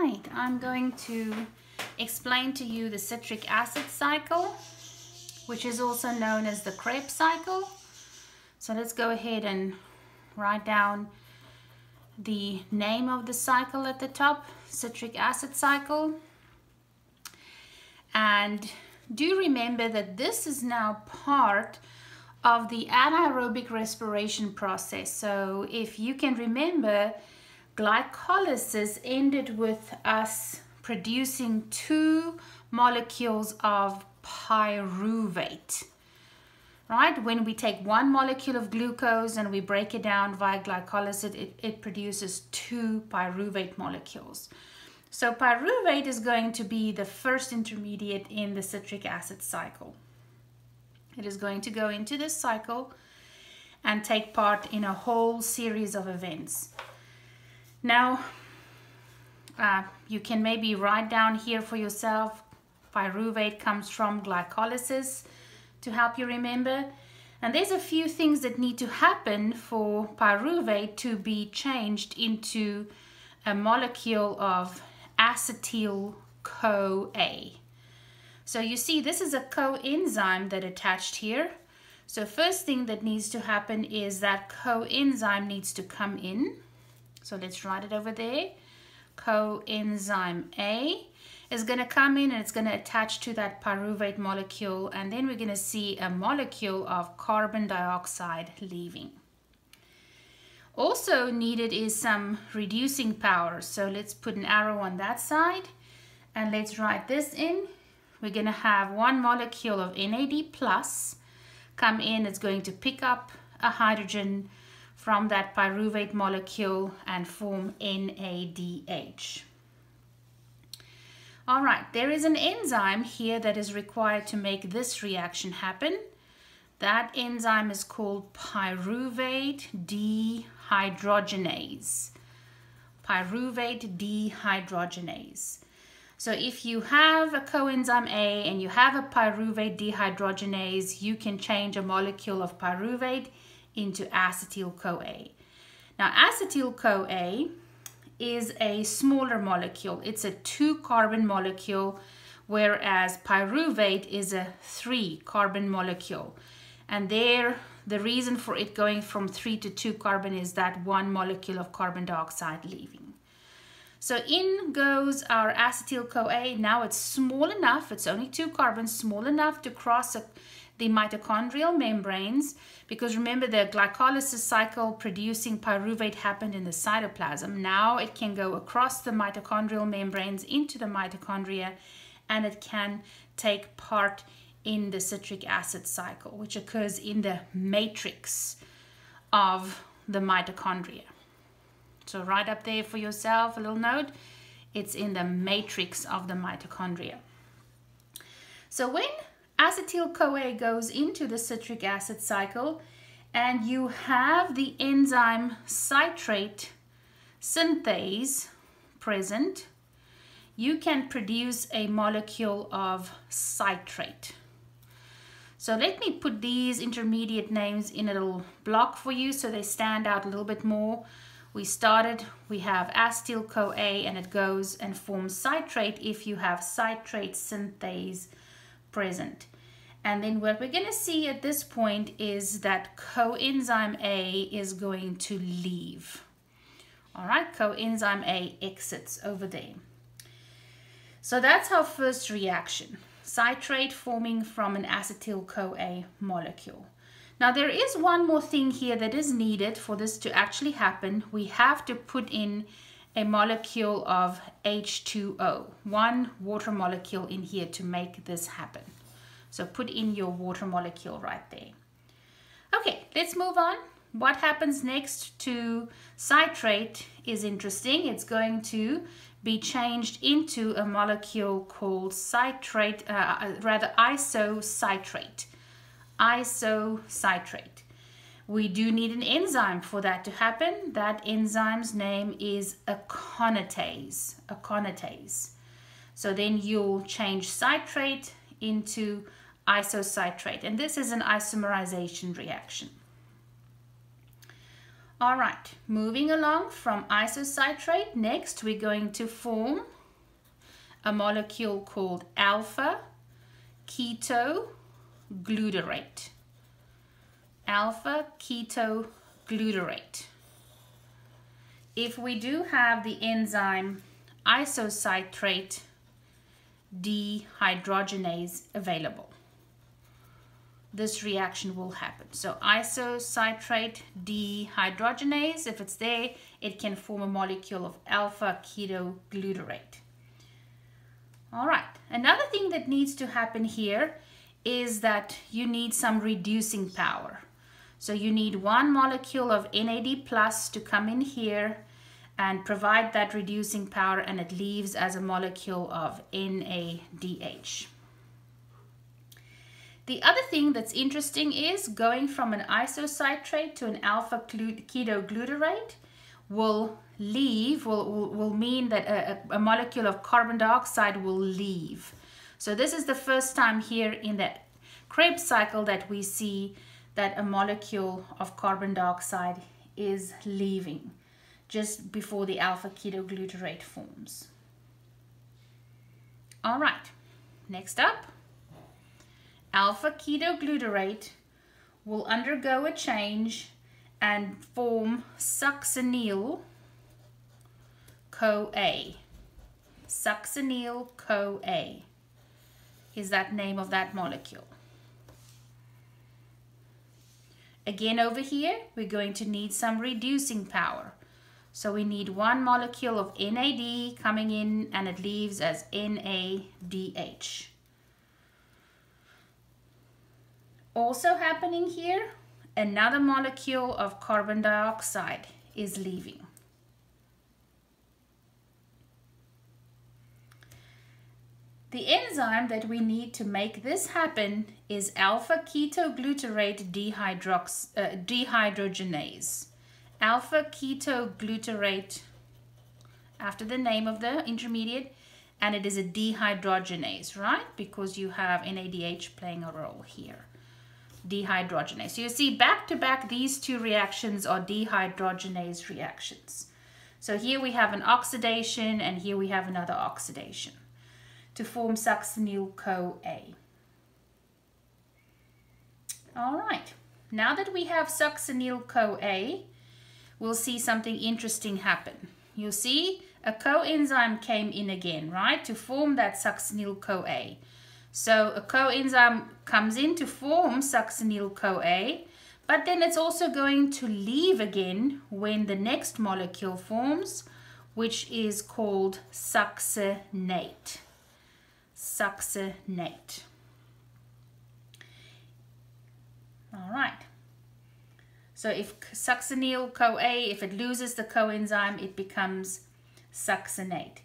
right, I'm going to explain to you the citric acid cycle, which is also known as the Krebs cycle. So let's go ahead and write down the name of the cycle at the top, citric acid cycle. And do remember that this is now part of the anaerobic respiration process. So if you can remember, glycolysis ended with us producing 2 molecules of pyruvate. Right? When we take 1 molecule of glucose and we break it down via glycolysis, it produces 2 pyruvate molecules. So pyruvate is going to be the first intermediate in the citric acid cycle. It is going to go into this cycle and take part in a whole series of events. Now, you can maybe write down here for yourself, pyruvate comes from glycolysis to help you remember. And there's a few things that need to happen for pyruvate to be changed into a molecule of acetyl-CoA. So you see, this is a coenzyme that attached here. So first thing that needs to happen is that coenzyme needs to come in. So let's write it over there. Coenzyme A is going to come in and it's going to attach to that pyruvate molecule, and then we're going to see a molecule of carbon dioxide leaving. Also needed is some reducing power. So let's put an arrow on that side and let's write this in. We're going to have 1 molecule of NAD plus come in. It's going to pick up a hydrogen from that pyruvate molecule and form NADH. All right, there is an enzyme here that is required to make this reaction happen. That enzyme is called pyruvate dehydrogenase. Pyruvate dehydrogenase. So if you have a coenzyme A and you have a pyruvate dehydrogenase, you can change a molecule of pyruvate into acetyl-CoA. Now, acetyl-CoA is a smaller molecule. It's a 2-carbon molecule, whereas pyruvate is a 3-carbon molecule. And there, the reason for it going from 3 to 2 carbon is that 1 molecule of carbon dioxide leaving. So in goes our acetyl-CoA. Now it's small enough, it's only 2 carbons, small enough to cross the mitochondrial membranes, because remember the glycolysis cycle producing pyruvate happened in the cytoplasm. Now it can go across the mitochondrial membranes into the mitochondria, and it can take part in the citric acid cycle, which occurs in the matrix of the mitochondria. So right up there for yourself, a little note, it's in the matrix of the mitochondria. So when acetyl-CoA goes into the citric acid cycle and you have the enzyme citrate synthase present, you can produce a molecule of citrate. So let me put these intermediate names in a little block for you so they stand out a little bit more. We have acetyl-CoA and it goes and forms citrate if you have citrate synthase present. And then what we're going to see at this point is that coenzyme A is going to leave. All right, coenzyme A exits over there. So that's our first reaction, citrate forming from an acetyl-CoA molecule. Now there is one more thing here that is needed for this to actually happen. We have to put in a molecule of H2O, 1 water molecule in here to make this happen. So put in your water molecule right there. Okay, let's move on. What happens next to citrate is interesting. It's going to be changed into a molecule called isocitrate. Isocitrate. We do need an enzyme for that to happen. That enzyme's name is aconitase. So then you'll change citrate into isocitrate, and this is an isomerization reaction. All right, moving along from isocitrate, next we're going to form a molecule called alpha ketoglutarate. Alpha ketoglutarate. If we do have the enzyme isocitrate dehydrogenase available, this reaction will happen. So isocitrate dehydrogenase, if it's there, it can form a molecule of alpha ketoglutarate. All right, another thing that needs to happen here is that you need some reducing power. So you need one molecule of NAD plus to come in here and provide that reducing power, and it leaves as a molecule of NADH. The other thing that's interesting is going from an isocitrate to an alpha ketoglutarate will mean that a molecule of carbon dioxide will leave. So this is the first time here in the Krebs cycle that we see that a molecule of carbon dioxide is leaving just before the alpha ketoglutarate forms. All right, next up, alpha ketoglutarate will undergo a change and form succinyl-CoA. Succinyl-CoA is that name of that molecule. Again, over here, we're going to need some reducing power. So we need one molecule of NAD coming in, and it leaves as NADH. Also happening here, another molecule of carbon dioxide is leaving. The enzyme that we need to make this happen is alpha ketoglutarate dehydrogenase. Alpha ketoglutarate, after the name of the intermediate, and it is a dehydrogenase, right? Because you have NADH playing a role here. Dehydrogenase. So you see back to back, these two reactions are dehydrogenase reactions. So here we have an oxidation, and here we have another oxidation to form succinyl-CoA. All right, now that we have succinyl-CoA, we'll see something interesting happen. You'll see a coenzyme came in again, right, to form that succinyl-CoA. So a coenzyme comes in to form succinyl-CoA, but then it's also going to leave again when the next molecule forms, which is called succinate. Succinate. All right. So if succinyl-CoA, if it loses the coenzyme, it becomes succinate.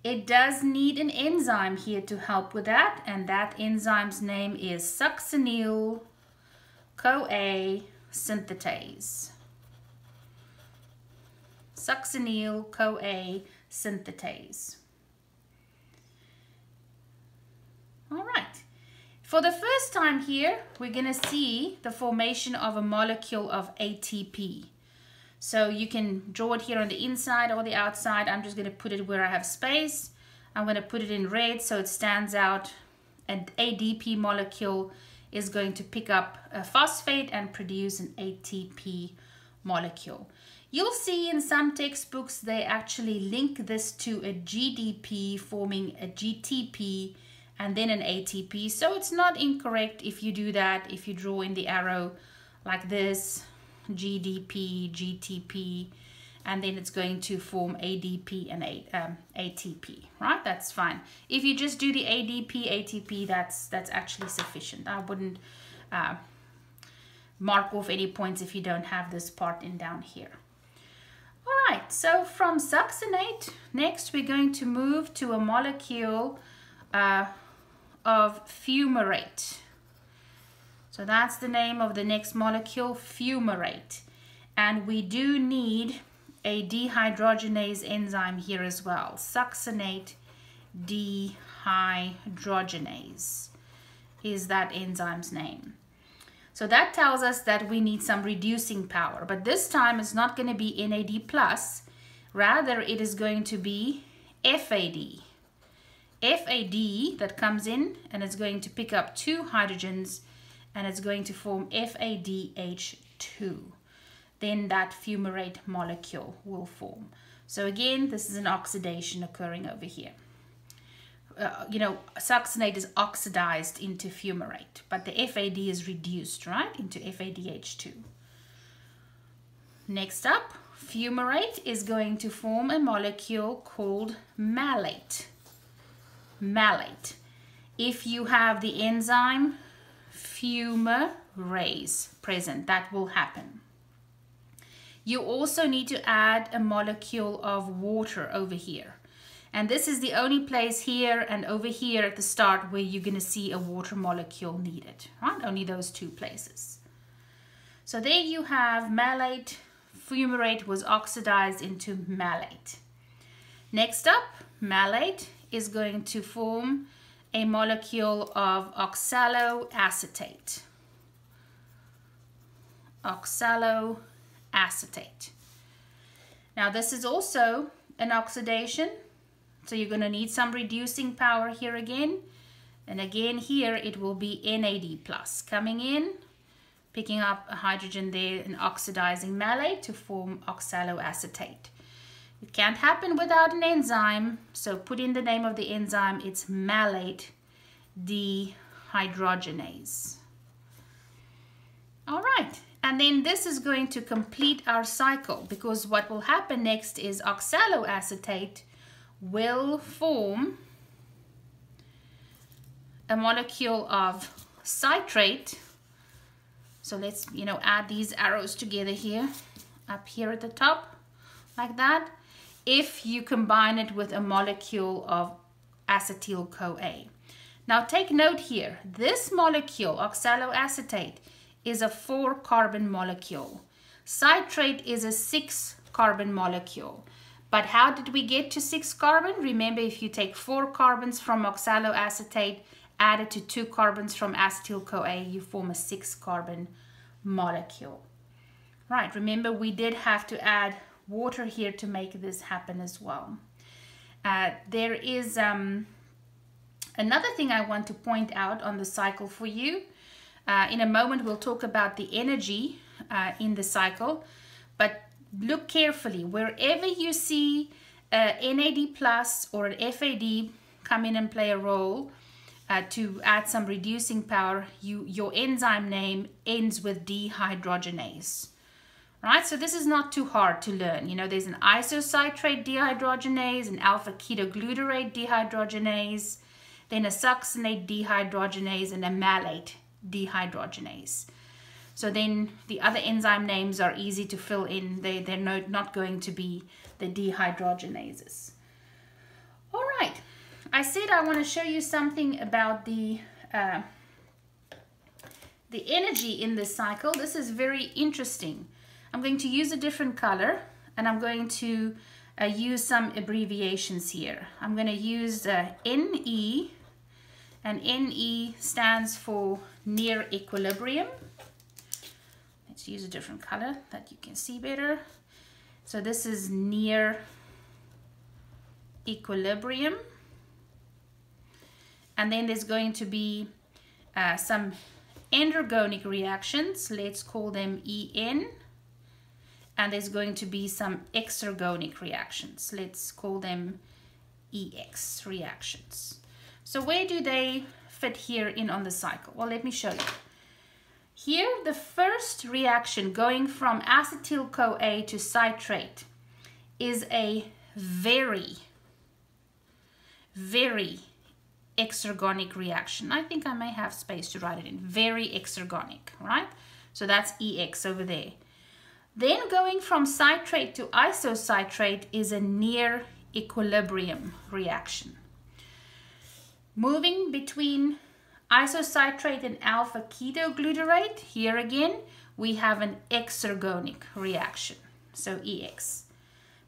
It does need an enzyme here to help with that, and that enzyme's name is succinyl-CoA synthetase. Succinyl-CoA synthetase. All right. For the first time here, we're going to see the formation of a molecule of ATP. So you can draw it here on the inside or the outside. I'm just going to put it where I have space. I'm going to put it in red so it stands out. An ADP molecule is going to pick up a phosphate and produce an ATP molecule. You'll see in some textbooks they actually link this to a GDP forming a GTP and then an ATP. So it's not incorrect if you do that, if you draw in the arrow like this, GDP, GTP, and then it's going to form ADP and ATP, right? That's fine. If you just do the ADP, ATP, that's actually sufficient. I wouldn't mark off any points if you don't have this part in down here. All right, so from succinate, next we're going to move to a molecule of fumarate. So that's the name of the next molecule, fumarate. And we do need a dehydrogenase enzyme here as well. Succinate dehydrogenase is that enzyme's name. So that tells us that we need some reducing power, but this time it's not going to be NAD+, rather it is going to be FAD. FAD that comes in and it's going to pick up 2 hydrogens and it's going to form FADH2. Then that fumarate molecule will form. So again, this is an oxidation occurring over here. Succinate is oxidized into fumarate, but the FAD is reduced, right, into FADH2. Next up, fumarate is going to form a molecule called malate. Malate. If you have the enzyme fumarase present, that will happen. You also need to add a molecule of water over here. And this is the only place here and over here at the start where you're going to see a water molecule needed, right? Only those 2 places. So there you have malate. Fumarate was oxidized into malate. Next up, malate is going to form a molecule of oxaloacetate. Oxaloacetate. Now this is also an oxidation, so you're going to need some reducing power here again. And again here it will be NAD+ coming in, picking up a hydrogen there and oxidizing malate to form oxaloacetate. It can't happen without an enzyme, so put in the name of the enzyme. It's malate dehydrogenase. All right, and then this is going to complete our cycle, because what will happen next is oxaloacetate will form a molecule of citrate. So let's, add these arrows together here, up here at the top, like that. If you combine it with a molecule of acetyl-CoA. Now take note here, this molecule, oxaloacetate, is a 4-carbon molecule. Citrate is a 6-carbon molecule. But how did we get to 6 carbon? Remember, if you take 4 carbons from oxaloacetate, add it to 2 carbons from acetyl-CoA, you form a 6-carbon molecule. Right, remember we did have to add water here to make this happen as well. There is another thing I want to point out on the cycle for you. In a moment we'll talk about the energy in the cycle, but look carefully. Wherever you see NAD+ or an FAD come in and play a role to add some reducing power, your enzyme name ends with dehydrogenase. Right, so this is not too hard to learn. There's an isocitrate dehydrogenase, an alpha-ketoglutarate dehydrogenase, then a succinate dehydrogenase, and a malate dehydrogenase. So then the other enzyme names are easy to fill in. They're not going to be the dehydrogenases. All right, I said I want to show you something about the energy in this cycle. This is very interesting. I'm going to use a different color, and I'm going to use some abbreviations here. I'm going to use NE, and NE stands for near equilibrium. Let's use a different color that you can see better. So this is near equilibrium. And then there's going to be some endergonic reactions. Let's call them EN. And there's going to be some exergonic reactions. Let's call them EX reactions. So where do they fit here in on the cycle? Well, let me show you. Here, the first reaction going from acetyl-CoA to citrate is a very, very exergonic reaction. I think I may have space to write it in. Very exergonic, right? So that's EX over there. Then going from citrate to isocitrate is a near equilibrium reaction. Moving between isocitrate and alpha-ketoglutarate, here again we have an exergonic reaction, so EX.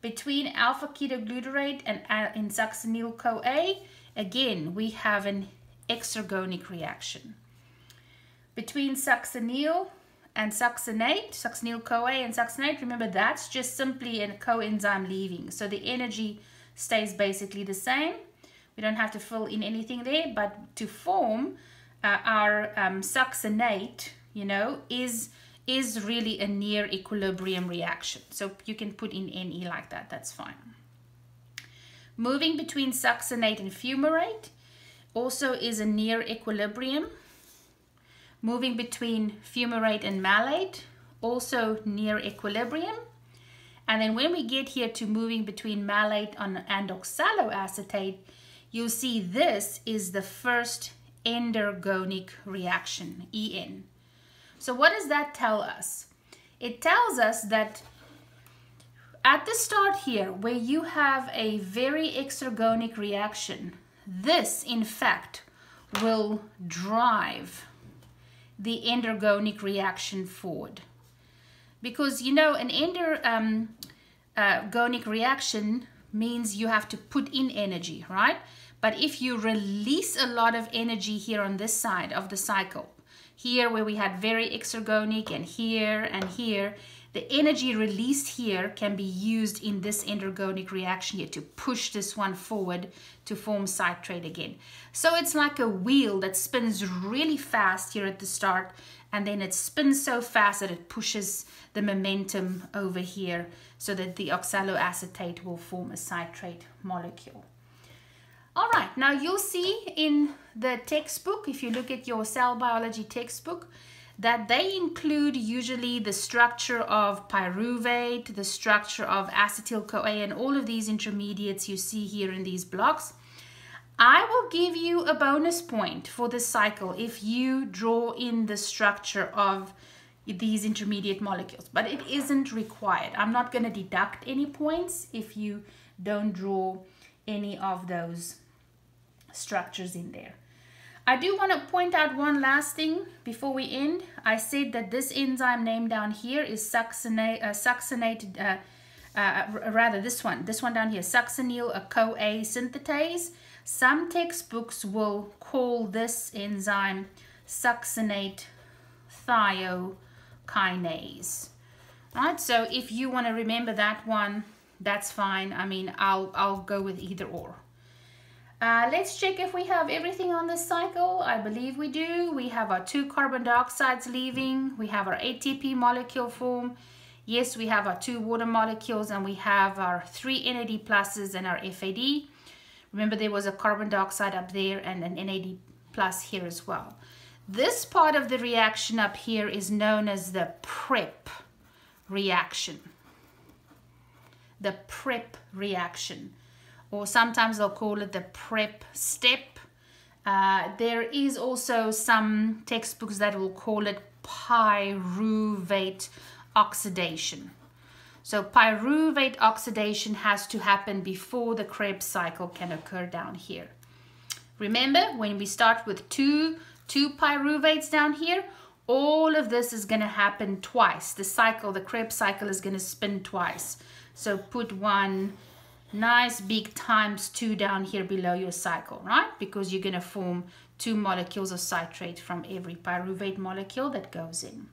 Between alpha-ketoglutarate and succinyl-CoA, again we have an exergonic reaction. between succinyl and succinate, succinyl-CoA and succinate, remember that's just simply a coenzyme leaving. So the energy stays basically the same. We don't have to fill in anything there, but to form our succinate, you know, is really a near equilibrium reaction. So you can put in Ne like that, that's fine. Moving between succinate and fumarate also is a near equilibrium. Moving between fumarate and malate, also near equilibrium. And then when we get here to moving between malate and oxaloacetate, you'll see this is the first endergonic reaction, En. So what does that tell us? It tells us that at the start here, where you have a very exergonic reaction, this in fact will drive the endergonic reaction forward. Because you know, an endergonic reaction means you have to put in energy, right? But if you release a lot of energy here on this side of the cycle, here where we had very exergonic and here, the energy released here can be used in this endergonic reaction here to push this one forward to form citrate again. So it's like a wheel that spins really fast here at the start, and then it spins so fast that it pushes the momentum over here so that the oxaloacetate will form a citrate molecule. All right, now you'll see in the textbook, if you look at your cell biology textbook, that they include usually the structure of pyruvate, the structure of acetyl-CoA, and all of these intermediates you see here in these blocks. I will give you a bonus point for this cycle if you draw in the structure of these intermediate molecules, but it isn't required. I'm not going to deduct any points if you don't draw any of those structures in there. I do want to point out one last thing before we end. I said that this enzyme name down here is this one down here, succinyl-CoA synthetase. Some textbooks will call this enzyme succinate thiokinase. Right, so if you want to remember that one, that's fine. I mean, I'll go with either or. Let's check if we have everything on this cycle. I believe we do. We have our 2 carbon dioxides leaving. We have our ATP molecule form. Yes, we have our 2 water molecules, and we have our 3 NAD pluses and our FAD. Remember, there was a carbon dioxide up there and an NAD plus here as well. This part of the reaction up here is known as the prep reaction. The prep reaction. Or sometimes they'll call it the prep step. There is also some textbooks that will call it pyruvate oxidation. So pyruvate oxidation has to happen before the Krebs cycle can occur down here. Remember, when we start with two pyruvates down here, all of this is going to happen twice. The cycle, the Krebs cycle, is going to spin twice. So put one nice big ×2 down here below your cycle, right? Because you're going to form 2 molecules of citrate from every pyruvate molecule that goes in.